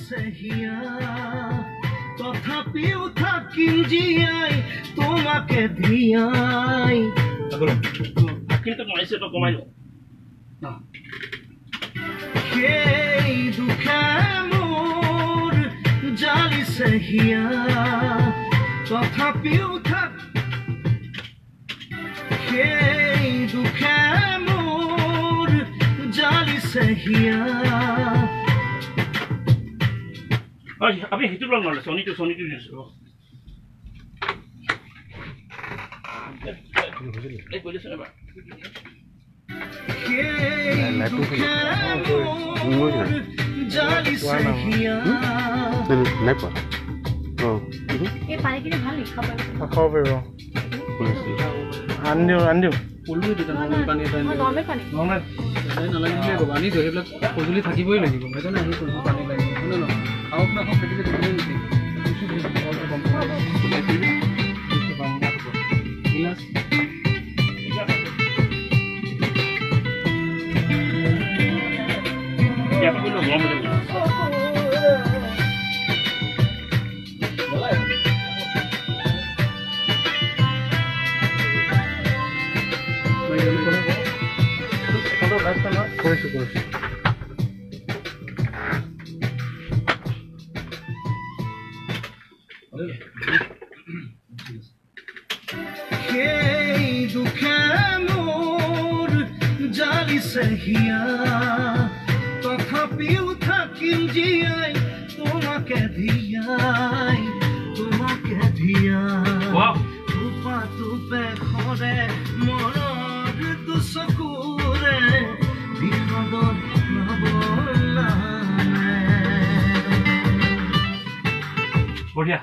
জালিছে হিয়া তথাপিও থাকিম জীয়াই তোমাকে ধিয়াই কিন্তু মাইছে তো কমাই না সেই দুখে মোৰ জালিছে হিয়া তথাপিও থাক সেই দুখে মোৰ জালিছে হিয়া আপনি হিটু লগ নলে সোনিটো দিছো এই কইছে না জালিছে হিয়া নাই পা এই পানি কিনে ভাল নি খাব পাৰিব আনিও পলু দিটা নৰ্মেল পানী এটা নৰ্মেল পানী নৰ্মেল নালাগিলে ক'ব আনি তো সেইবিলাক সঁজুলি থাকিবই লাগিব সেইকাৰণে আহি কৈছোঁ পানী লাগিব হয়নে নহয় খাওক নাখাওক খেতিকে দিবই নিদিয়ে গিলাচ কৰিছোঁ সেই দুখে মোৰ জালিছে হিয়া তথাপিও থাকিম জীয়াই তোমাকে ধিয়াই টোপা টোপে খৰে মনৰ দুচকুৰে বিপদত নবলানে বঢ়িয়া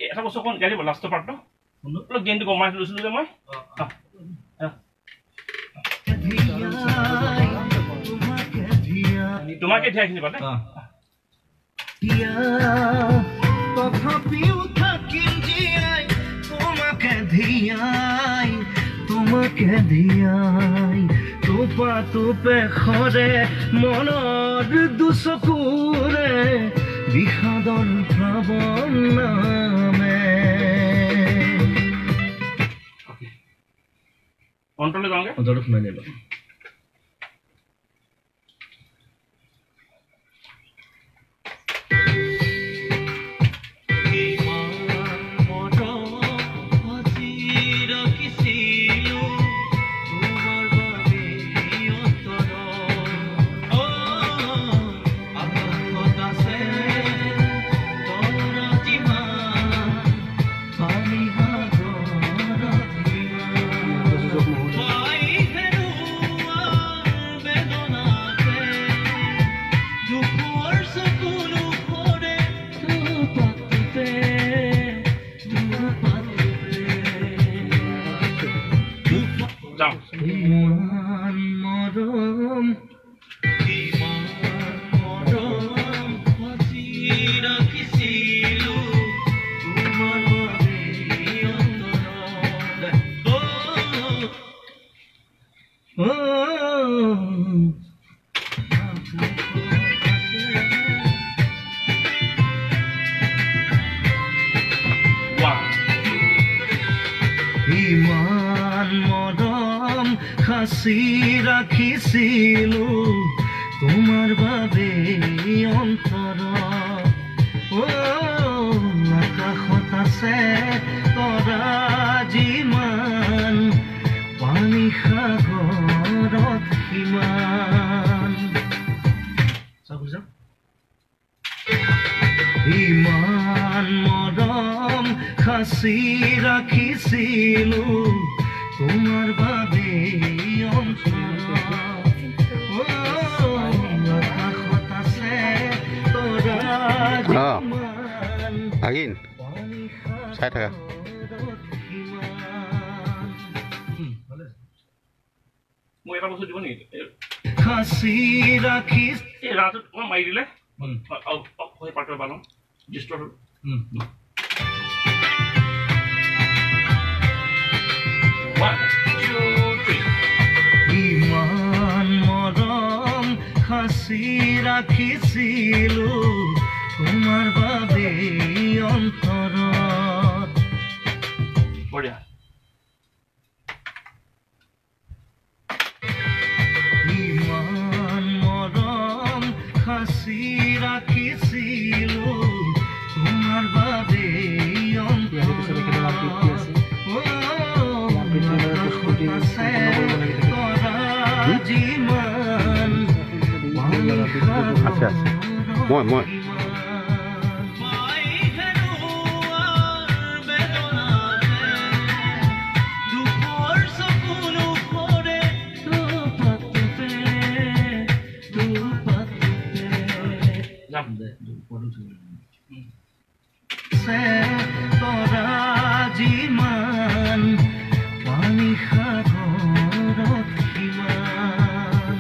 এটা বস্তু অকণ গাড়ী লাষ্টৰ পাৰ্টটো অলপ গেইনটো কমাই লৈছিলোঁ যে মই তোমাকে ধিয়াখিনি পাতে তথাপিও থাকিম জীয়াই তোমাকে ধিয়াই টোপা টোপে খৰে মনৰ দুচকুৰে বিষাদৰ প্লাৱন নামে অন্তৰলৈ যাওঁগে অন্তৰটো সোমাই নিবা ইমান মৰম সাঁচি ৰাখিছিলো তোমাৰ বাবে অন্তৰত আকাশত আছে তৰা যিমান পানী সাগৰত সিমান ইমান মৰম সাঁচি ৰাখিছিলো তোমাৰ বাবে আকাশত আছে তৰা আগিন চাই থাকা মই এটা বস্তু দিব নেকি সাঁচি ৰাখিছ এই ৰাতত মই মাৰি দিলে পাৰ্টৰ বানাম ডিষ্টৰ ইমান মৰম সাঁচি ৰাখিছিলো তোমাৰ বাবে অন্তৰত বঢ়িয়া ইমান মৰম সাঁচি ৰাখিছিলো তোমাৰ বাবে আছে আছে মই তৰা যিমান পানী সাগৰত সিমান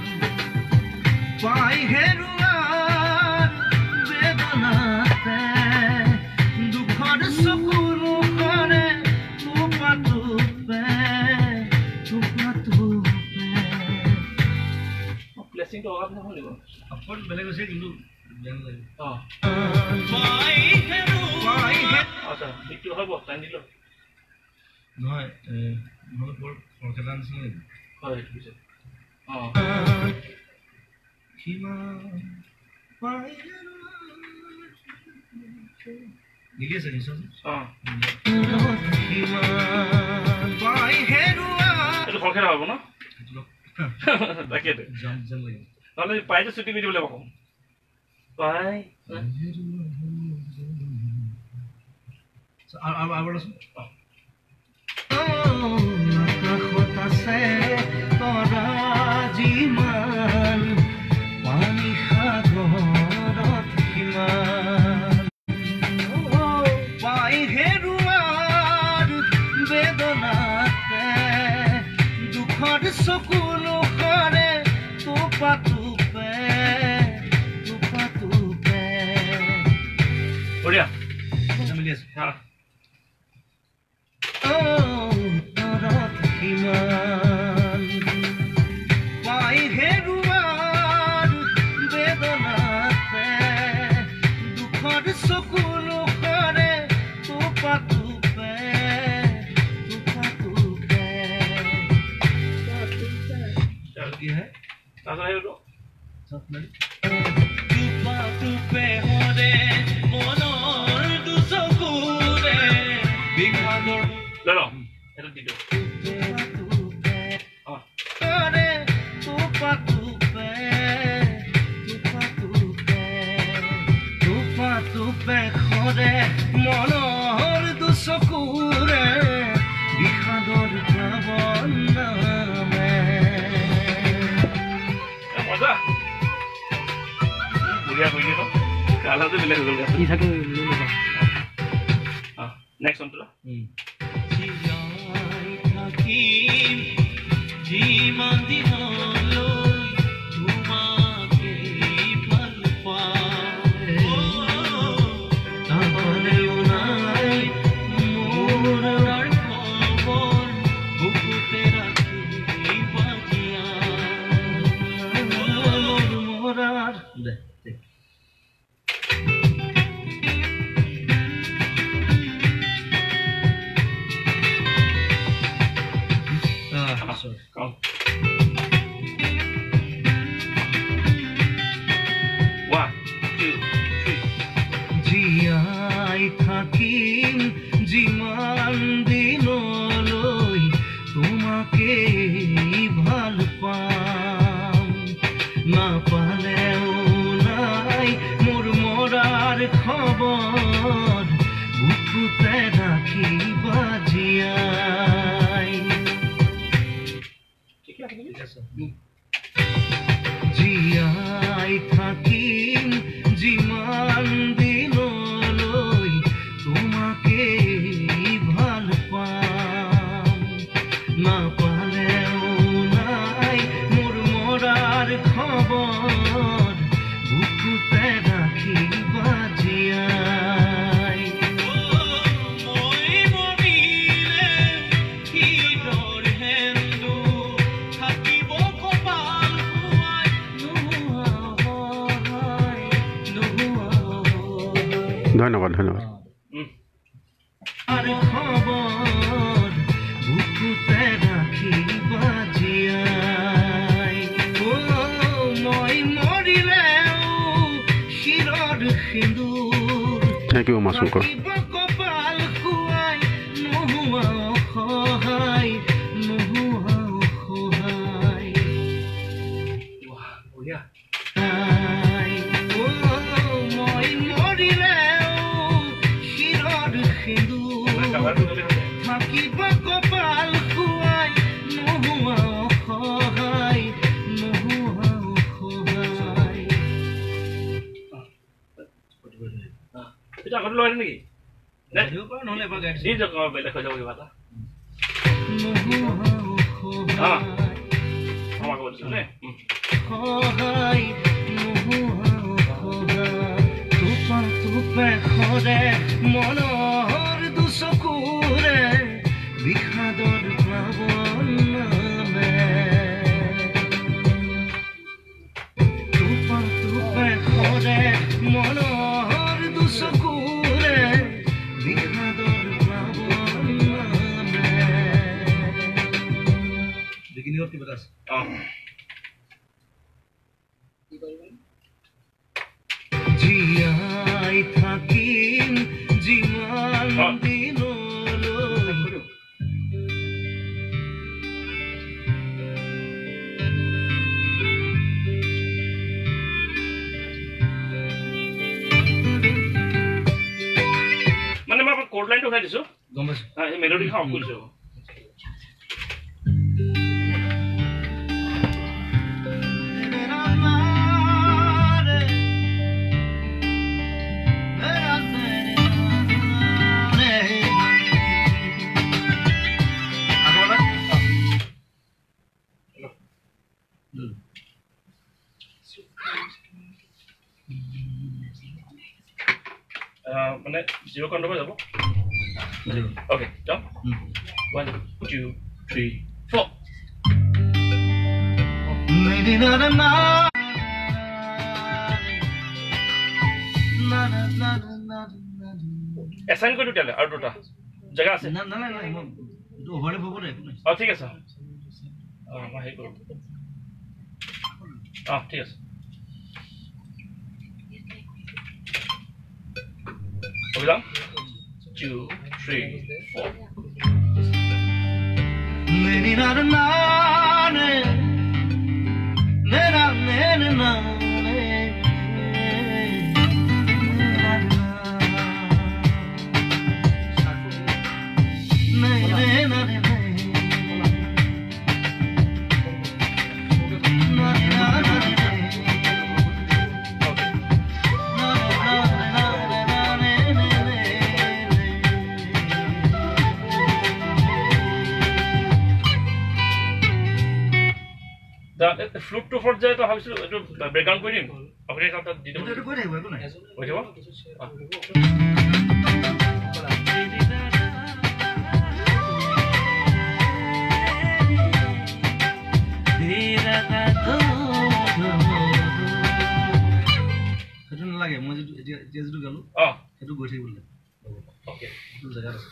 পাই হেৰুৱাৰ বেদনাতে দুখৰ চকুৰ মুখৰে টোপা প্লেচিংটো অগাপ নহয় নিব আপত বেলেগ হৈছে কিন্তু বেয়া লাগে আচ্ছা বিক্রি হব টাইম দিল নহয় নহ'লে বৰ খৰখেদা নিচিনা হয় ঠিক আছে লিখি আছে নিশ্চয় এইটো খৰখেদা হ'ব ন তাকেইটো যেন লাগে নহ'লে পাইটো ছুটি কৰি দিব লাগিব পাই আকাশত আছে তৰা যিমান পানী সাগৰত সিমান পাই হেৰুৱাৰ বেদনাতে দুখৰ চকুৰ মুখৰে টোপা বঢ়িয়া মিলি আছে হা পাই হেৰুৱাৰ বেদনাতে দুখৰ চকুৰ মুখৰে টোপা কি হে তাৰপিছত লৈ লওঁ সেইটো দি দিওঁ মনৰ দুচকুৰে বিষাদৰ নামে মজা বঢ়িয়া কৰি দিয়ে ন কালাৰটো বেলেগ হৈ গ'ল কি থাকে নেক্সট অন্তৰা যিমান দিনলৈ তোমাকে ভাল পাওঁ নাই মোৰ খবৰ বুকুতে ৰাখি বাজিয়া মৰাৰ দে Come. One, two, three. জীয়াই থাকিম যিমান দিনলৈ তোমাকে ভাল পাম নাপালেও নাই মোৰ মৰাৰ খবৰ বুকুতে ৰাখি বাজিয়াই জীয়াই থাকিম যিমান দিনলৈ তোমাকে ভাল পাম নাপালেও নাই মোৰ মৰাৰ খবৰ বুকুতে ৰাখি বাজিয়াই ধন্যবাদ ধন্যবাদ আৰ খবৰ বুকুতে ৰাখিবা জীয়াই ও মই মৰিলেও শিৰৰ সিন্দুৰ থ্যাংক ইউ মাছুকৰ কিবা কপাল খুৱাই নোহোৱা সহায় নোহোৱা সহায় বঢ়িয়া আই ও মই মৰিলেও শিৰৰ সিন্দুৰ থাকিবা কপাল খুৱাই নোহোৱা সহায় নোহোৱা সহায় এটা আগত লয় নেকি নহ'লে এবাৰ গাই যি যাক বেলেগ হৈ যাব কিবা এটা নোহোৱা সহায় আমাক কৈছো নে সহায় নোহোৱা সহায় তোপা তোপে খৰে মনৰ দুচকুৰে বিষাদৰ প্লাৱন নামে তোপা তোপে খৰে মনৰ দুচকুৰে বিষাদৰ প্লাৱন নামে বিগিনিঙত কিবা এটা আছে জীয়াই থাকিম যিমান দিনলৈ মানে মই আপোনাক কোড লাইনটো উঠাই দিছো গম পাইছো এই মেলোডি খাওঁ কৰিছো মানে 0 কাউণ্ট হৈ যাব ওকে যাম 1 2 3 4 এছাইন কৰি দিলে আৰু দুটা জেগা আছে না না না এইটো ওভাৰলেপ হ'ব দে ঠিক আছে মই হেৰি কৰোঁ ঠিক আছে Olam 2 3 4 Neni na na na ne na na na The flute to for that how to breakdown কৰি দিম আপুনি তাত দি দিব এইটো কৈ থাকিব একো নাই হৈ যাব সেইটো নালাগে মই এতিয়া যিটো গালো সেইটো গৈ থাকিব লাগে ওকে সেইটো জেগা আছে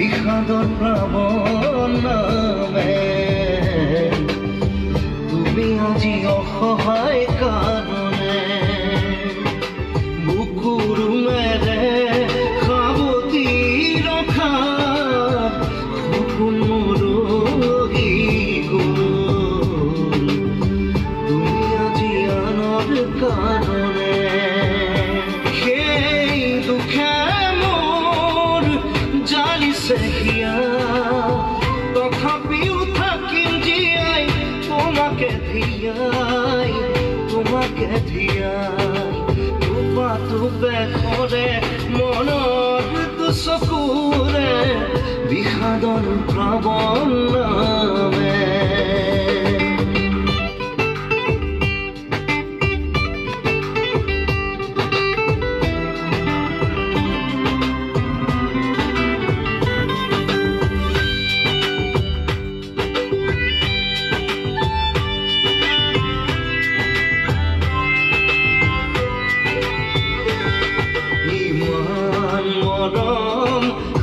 বিষাদৰ প্লাৱন নামে তুমি আজি অসহায় কাৰণে বুকুৰ মেৰে সাৱটি ৰখা সপোন মৰহি গ'ল তুমি আজি আনৰ কাৰণে সেই দুখে মোৰ জালিছে হিয়া তথাপিও থাকিম জীয়াই তোমাকে ধিয়াই টোপাটো বেখৰে মনৰ দুচকুৰে বিষাদৰ প্লাৱন নামে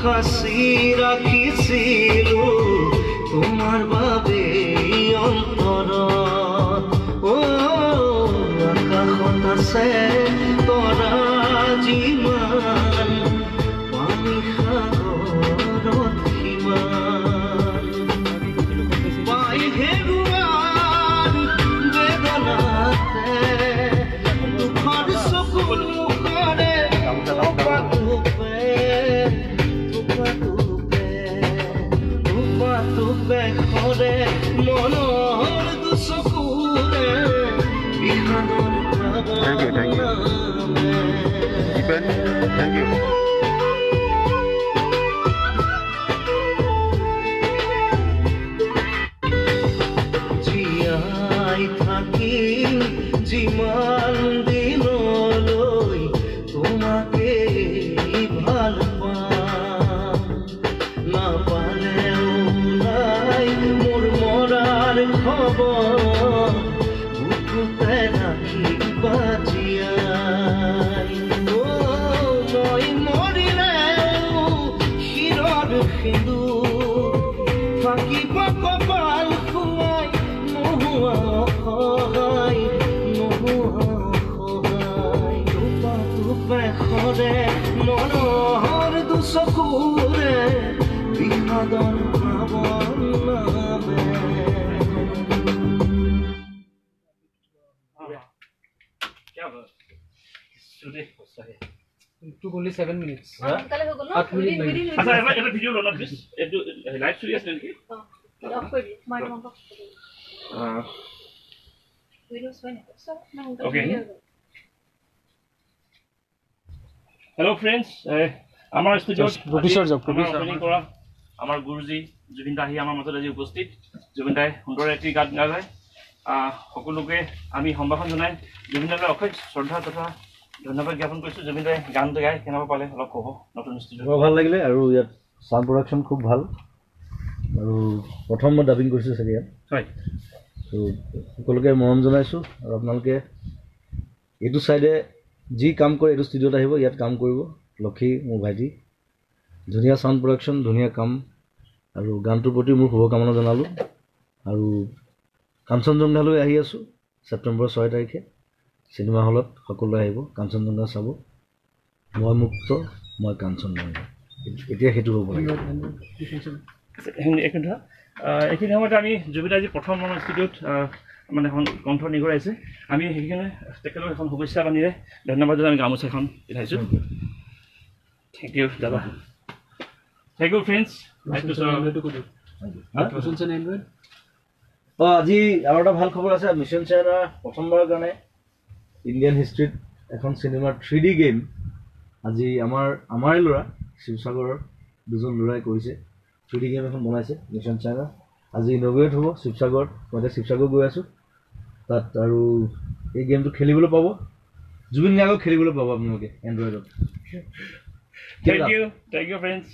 সাঁচি ৰাখিছিলো তোমাৰ বাবে অন্তৰত আকাশত আছে তৰা যিমান পানী সাগৰত সিমান পাই হেৰুৱাৰ বেদনাতে দুখৰ চকুৰ মুখৰে বেখৰে মনৰ দুচকুৰে বিষাদৰ প্লাৱন নামে Thank you. জীয়াই থাকিম যিমান দিনলৈ তোমাকে ভাল পাম নাপালেও নাই মোৰ মৰাৰ খবৰ বুকুতে ৰাখিবা জীয়াই মই মৰিলেও শিৰৰ সিন্দুৰ থাকিব কপাল খুৱাই নোহোৱা সহায় টোপাটো বেখৰে মনৰ দুচকুৰে বিষাদৰ প্লাৱন নামে took only 7 minutes. সোনকালে হৈ গ'ল ন? 8 minute Within আচ্ছা এটা ভিডিও লওঁ না প্লিজ এইটো লাইভ চলি আছে নেকি অফ কৰি দিম মই তোমাক ভিডিঅ' চোৱাই নাই চব না সোনকালে Okay. হৈ গ'ল হেল্ল' ফ্ৰেণ্ডছ আমাৰ ষ্টুডিঅ'ত Producer job, producer. opening কৰা আমাৰ গুৰুজী জুবিন দা আহি আমাৰ মাজত আজি উপস্থিত জুবিন দাই সুন্দৰ এটি গান গালে সকলোকে আমি সম্ভাষণ জনাই জুবিন দালৈ অশেষ শ্ৰদ্ধা তথা ধন্যবাদ জ্ঞাপন কৰিছোঁ জুবিন দাই গানটো গাই কেনেকুৱা পালে অলপ ক'ব নতুন ষ্টুডিঅ' বৰ ভাল লাগিলে আৰু ইয়াত চাউণ্ড প্ৰডাকশ্যন খুব ভাল আৰু প্ৰথম মই ডাবিং কৰিছোঁ চাগে ইয়াত হয় ত' সকলোকে মৰম জনাইছোঁ আৰু আপোনালোকে এইটো ছাইডে যি কাম কৰে এইটো ষ্টুডিঅ'ত আহিব ইয়াত কাম কৰিব লক্ষী মোৰ ভাইটি ধুনীয়া চাউণ্ড প্ৰডাকশ্যন ধুনীয়া কাম আৰু গানটোৰ প্ৰতি মোৰ শুভকামনা জনালোঁ আৰু কাঞ্চনজংঘালৈ আহি আছোঁ ছেপ্টেম্বৰ 6 তাৰিখে চিনেমা হলত সকলোৱে আহিব কাঞ্চনজংঘা চাব মই মুক্ত মই কাঞ্চনজংঘা এতিয়া সেইটো হ'ব লাগে এইখিনি সময়তে আমি জুবিন আজি প্ৰথম আমাৰ ষ্টুডিঅ'ত মানে এখন কণ্ঠ নিগৰাইছে আমি সেইখিনি তেখেতক এখন শুভেচ্ছা বাণীৰে ধন্যবাদ জনাই আমি গামোচা এখন পিন্ধাইছোঁ থেংক ইউ দাদা থেংক ইউ ফ্ৰেণ্ডছ আজি আৰু এটা ভাল খবৰ আছে মিছন চাইনা প্ৰথমবাৰৰ কাৰণে ইণ্ডিয়ান হিষ্ট্ৰীত এখন চিনেমাৰ 3D গেম আজি আমাৰে ল'ৰা শিৱসাগৰৰ দুজন ল'ৰাই কৰিছে 3D গেম এখন বনাইছে মিছন চাইনা আজি ইনগ্ৰেট হ'ব শিৱসাগৰত মই এতিয়া শিৱসাগৰ গৈ আছোঁ তাত আৰু এই গেমটো খেলিবলৈ পাব জুবিন গাৰ্গক খেলিবলৈ পাব আপোনালোকে এণ্ড্ৰইডত থেংক ইউ ফ্ৰেণ্ডছ